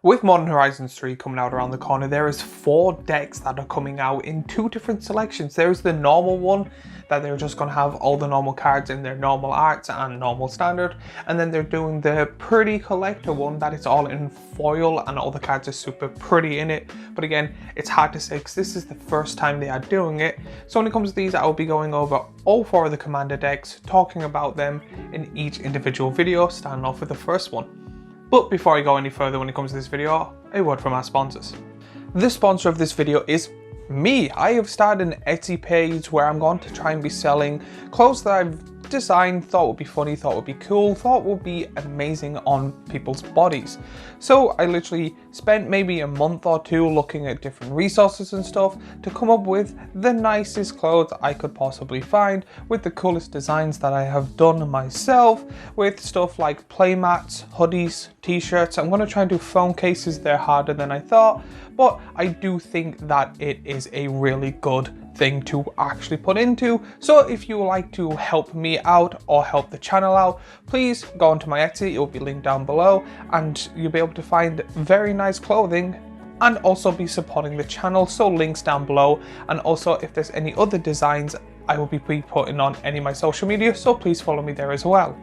With Modern Horizons 3 coming out around the corner, there is 4 decks that are coming out in 2 different selections. There's the normal one, that they're just going to have all the normal cards in their normal arts and normal standard. And then they're doing the pretty collector one that it's all in foil and all the cards are super pretty in it. But again, it's hard to say because this is the first time they are doing it. So when it comes to these, I will be going over all 4 of the Commander decks, talking about them in each individual video, starting off with the first one. But before I go any further when it comes to this video, a word from our sponsors. The sponsor of this video is me. I have started an Etsy page where I'm going to try and be selling clothes that I've designed, thought would be funny, thought would be cool, thought would be amazing on people's bodies. So I literally spent maybe a month or 2 looking at different resources and stuff to come up with the nicest clothes I could possibly find, with the coolest designs that I have done myself, with stuff like playmats, hoodies, t-shirts. I'm going to try and do phone cases. They're harder than I thought, but I do think that it is a really good thing to actually put into. So if you would like to help me out or help the channel out, please go onto my Etsy. It will be linked down below and you'll be able to find very nice clothing and also be supporting the channel. So links down below, and also if there's any other designs, I will be putting on any of my social media, so please follow me there as well.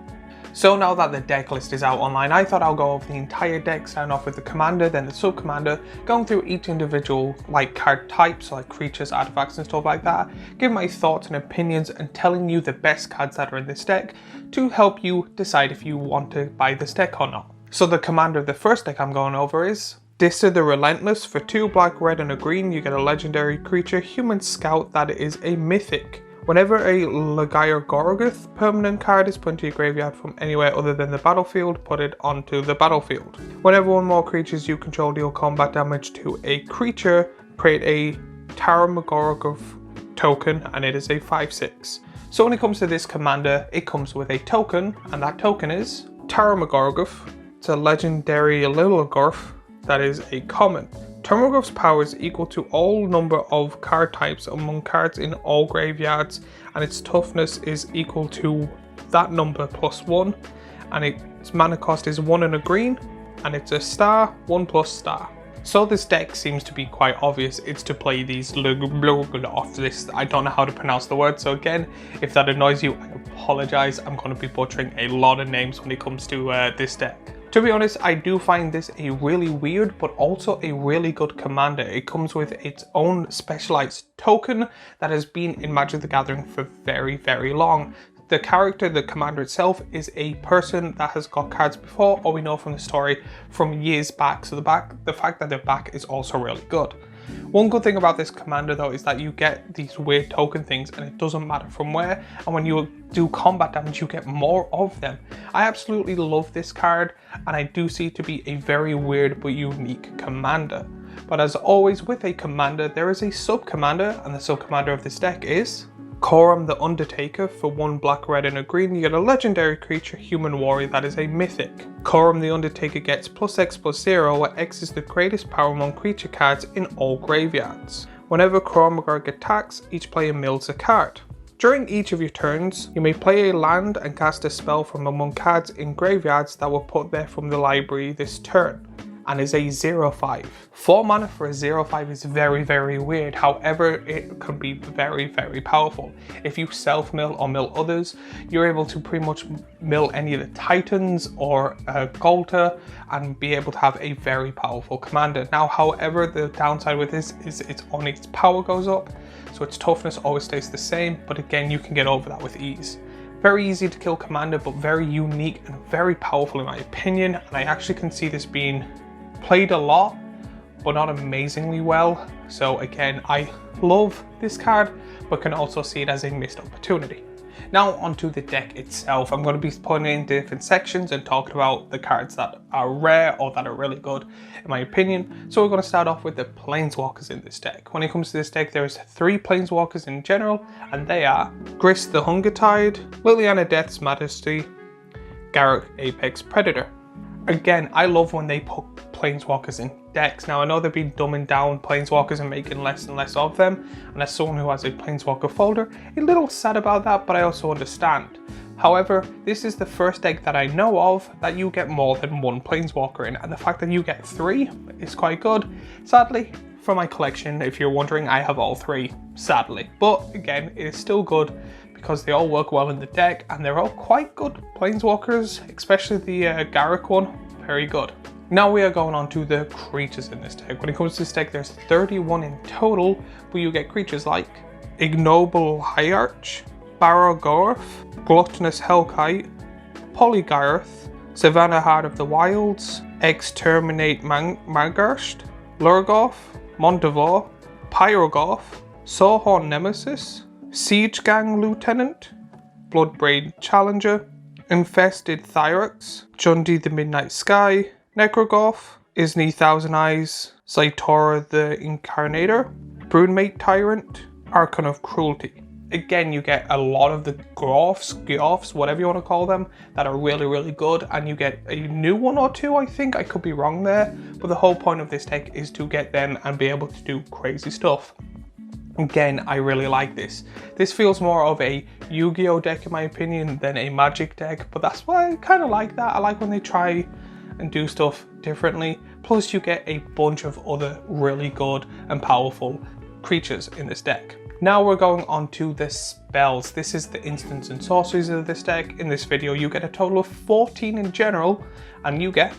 So now that the deck list is out online, I thought I'll go over the entire deck, starting off with the commander, then the sub-commander, going through each individual card types, like creatures, artifacts and stuff like that, give my thoughts and opinions and telling you the best cards that are in this deck to help you decide if you want to buy this deck or not. So the commander of the first deck I'm going over is Dissa the Relentless. For 2 black, red and a green, you get a legendary creature, Human Scout, that is a mythic. Whenever a Lagair Gorgoth permanent card is put into your graveyard from anywhere other than the battlefield, put it onto the battlefield. Whenever 1 more creatures you control deal combat damage to a creature, create a Taramagorgoth token, and it is a 5/6. So when it comes to this commander, it comes with a token, and that token is Taramagorgoth. It's a legendary Lilligorth that is a common. Taramagorgoth's power is equal to all number of card types among cards in all graveyards, and its toughness is equal to that number plus 1, and its mana cost is 1 and a green, and it's a star, 1+ star. So this deck seems to be quite obvious. It's to play these off this. I don't know how to pronounce the word, so again, if that annoys you, I apologize. I'm going to be butchering a lot of names when it comes to this deck. To be honest, I do find this a really weird but also a really good commander. It comes with its own specialized token that has been in Magic the Gathering for very, very long. The character, the commander itself, is a person that has got cards before, or we know from the story from years back. So the fact that they're back is also really good. One good thing about this commander though is that you get these weird token things and it doesn't matter from where, and when you do combat damage you get more of them. I absolutely love this card, and I do see it to be a very weird but unique commander. But as always with a commander, there is a sub-commander, and the sub-commander of this deck is Korum the Undertaker. For 1 black, red and a green, you get a legendary creature, Human Warrior, that is a mythic. Korum the Undertaker gets +X/+0, where X is the greatest power among creature cards in all graveyards. Whenever Korumgurg attacks, each player mills a card. During each of your turns, you may play a land and cast a spell from among cards in graveyards that were put there from the library this turn, and is a 0/5. 4 mana for a 0/5 is very, very weird. However, it can be very, very powerful. If you self-mill or mill others, you're able to pretty much mill any of the Titans or Golter and be able to have a very powerful commander. Now, however, the downside with this is its power goes up, so its toughness always stays the same, but again, you can get over that with ease. Very easy to kill commander, but very unique and very powerful in my opinion, and I actually can see this being played a lot but not amazingly well. So again, I love this card but can also see it as a missed opportunity. Now onto the deck itself. I'm going to be putting it in different sections and talking about the cards that are rare or that are really good in my opinion. So we're going to start off with the Planeswalkers in this deck. When it comes to this deck, there's 3 Planeswalkers in general, and they are Grist the Hungertide, Liliana Death's Majesty, Garruk Apex Predator. Again, I love when they put Planeswalkers in decks. Now I know they've been dumbing down Planeswalkers and making less and less of them, and as someone who has a Planeswalker folder, a little sad about that, but I also understand. However, this is the first deck that I know of that you get more than one Planeswalker in, and the fact that you get 3 is quite good. Sadly, for my collection, if you're wondering, I have all 3, sadly. But again, it is still good because they all work well in the deck and they're all quite good Planeswalkers, especially the Garruk one, very good. Now we are going on to the creatures in this deck. When it comes to this deck, there's 31 in total, but you get creatures like Ignoble Hierarch, Barrow-Gorath, Gluttonous Hellkite, Polygyrath, Savannah Heart of the Wilds, Exterminate Margasht, Lurgoth, Mondavor, Pyrogoth, Sawhorn Nemesis, Siege Gang Lieutenant, Bloodbraid Challenger, Infested Thyrax, Jundi the Midnight Sky, Necrogoth, Isni Thousand Eyes, Zaitora the Incarnator, Broodmate Tyrant, Archon of Cruelty. Again, you get a lot of the Goths, whatever you want to call them, that are really, really good, and you get a new 1 or 2, I think. I could be wrong there, but the whole point of this deck is to get them and be able to do crazy stuff. Again, I really like this. This feels more of a Yu-Gi-Oh deck in my opinion than a Magic deck, but that's why I kind of like that. I like when they try and do stuff differently. Plus you get a bunch of other really good and powerful creatures in this deck. Now we're going on to the spells. This is the instants and sorceries of this deck. In this video you get a total of 14 in general, and you get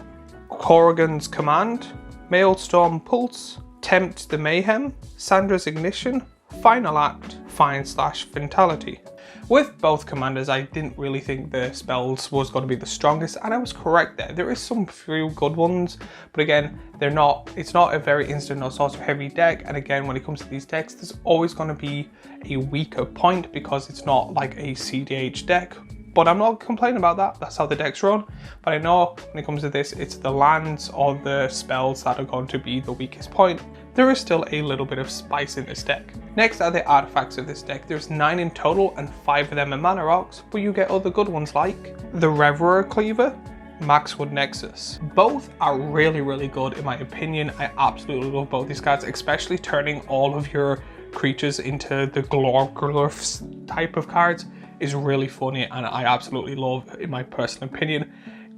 Corrigan's Command, Maelstrom Pulse, Tempt the Mayhem, Sandra's Ignition, Final Act, Find/Fatality. With both commanders, I didn't really think the spells was going to be the strongest, and I was correct there. There is some few good ones, but again, it's not a very instant or sorcerer heavy deck, and again, when it comes to these decks, there's always going to be a weaker point because it's not like a CDH deck. But I'm not complaining about that, that's how the decks run. But I know when it comes to this, it's the lands or the spells that are going to be the weakest point. There is still a little bit of spice in this deck. Next are the artifacts of this deck. There's 9 in total and 5 of them are mana rocks, but you get other good ones like the Reverer Cleaver, Maxwood Nexus. Both are really, really good in my opinion. I absolutely love both these cards, especially turning all of your creatures into the Glorgulfs type of cards is really funny, and I absolutely love, in my personal opinion.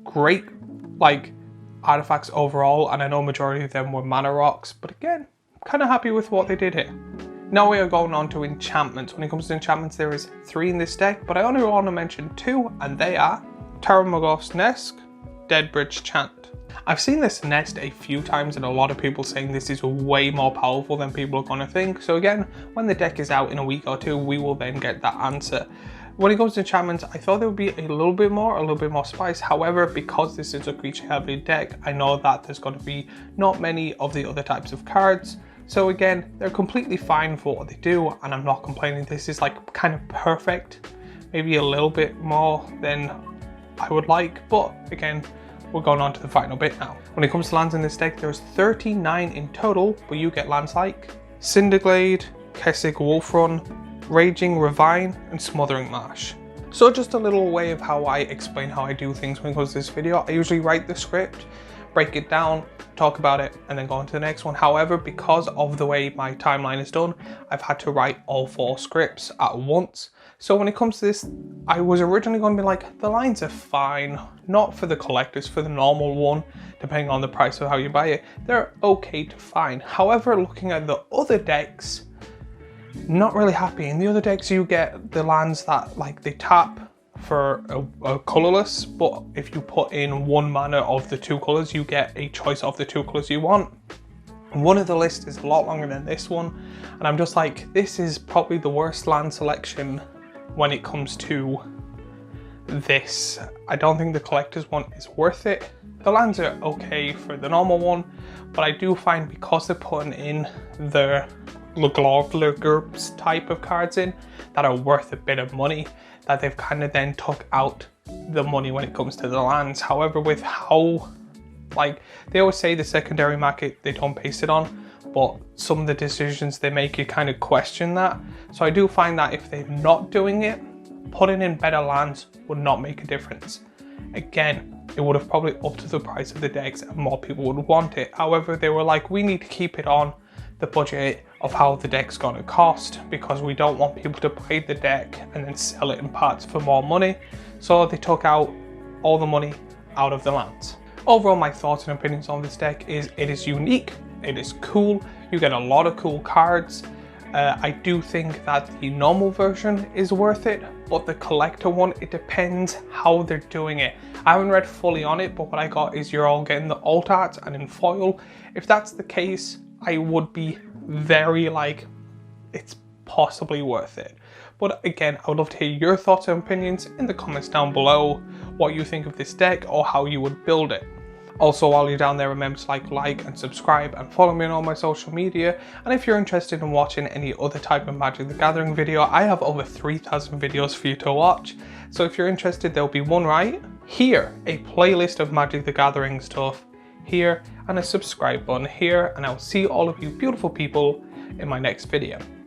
Great artifacts overall, and I know majority of them were mana rocks, but again, kind of happy with what they did here. Now we are going on to enchantments. When it comes to enchantments, there is 3 in this deck, but I only want to mention 2, and they are Tarmogoyf's Nest, Deadbridge Chant. I've seen this nest a few times and a lot of people saying this is way more powerful than people are going to think. So again, when the deck is out in a week or 2, we will then get that answer. When it comes to enchantments, I thought there would be a little bit more spice. However, because this is a creature heavy deck, I know that there's going to be not many of the other types of cards. So again, they're completely fine for what they do, and I'm not complaining. This is like kind of perfect, maybe a little bit more than I would like, but again, we're going on to the final bit now. When it comes to lands in this deck, there's 39 in total, but you get lands like Cinderglade, Kessig Wolfrun, Raging Ravine, and Smothering Marsh. So just a little way of how I explain how I do things when it comes to this video. I usually write the script, break it down, talk about it, and then go on to the next one. However, because of the way my timeline is done, I've had to write all 4 scripts at once. So when it comes to this, I was originally going to be like, the lines are fine, not for the collectors, for the normal one, depending on the price of how you buy it, they're okay to fine. However, looking at the other decks, not really happy. In the other decks, you get the lands that they tap for a colorless, but if you put in 1 mana of the 2 colors, you get a choice of the 2 colors you want. One of the list is a lot longer than this one, and I'm just like, this is probably the worst land selection when it comes to this. I don't think the collector's one is worth it. The lands are okay for the normal one, but I do find because they're putting in the GRUPS type of cards in that are worth a bit of money, that they've kind of then took out the money when it comes to the lands. However, with how, they always say the secondary market, they don't base it on, but some of the decisions they make, you kind of question that. So I do find that if they're not doing it, putting in better lands would not make a difference. Again, it would have probably upped the price of the decks and more people would want it. However, they were like, we need to keep it on the budget of how the deck's going to cost, because we don't want people to buy the deck and then sell it in parts for more money. So they took out all the money out of the lands. Overall, my thoughts and opinions on this deck is it is unique, it is cool, you get a lot of cool cards. I do think that the normal version is worth it, but the collector one, it depends how they're doing it. I haven't read fully on it, but what I got is you're all getting the alt art and in foil. If that's the case, I would be very like, it's possibly worth it. But again, I would love to hear your thoughts and opinions in the comments down below, what you think of this deck or how you would build it. Also, while you're down there, remember to like and subscribe and follow me on all my social media. And if you're interested in watching any other type of Magic the Gathering video, I have over 3,000 videos for you to watch. So if you're interested, there'll be one right here, a playlist of Magic the Gathering stuff here, and a subscribe button here. And I'll see all of you beautiful people in my next video.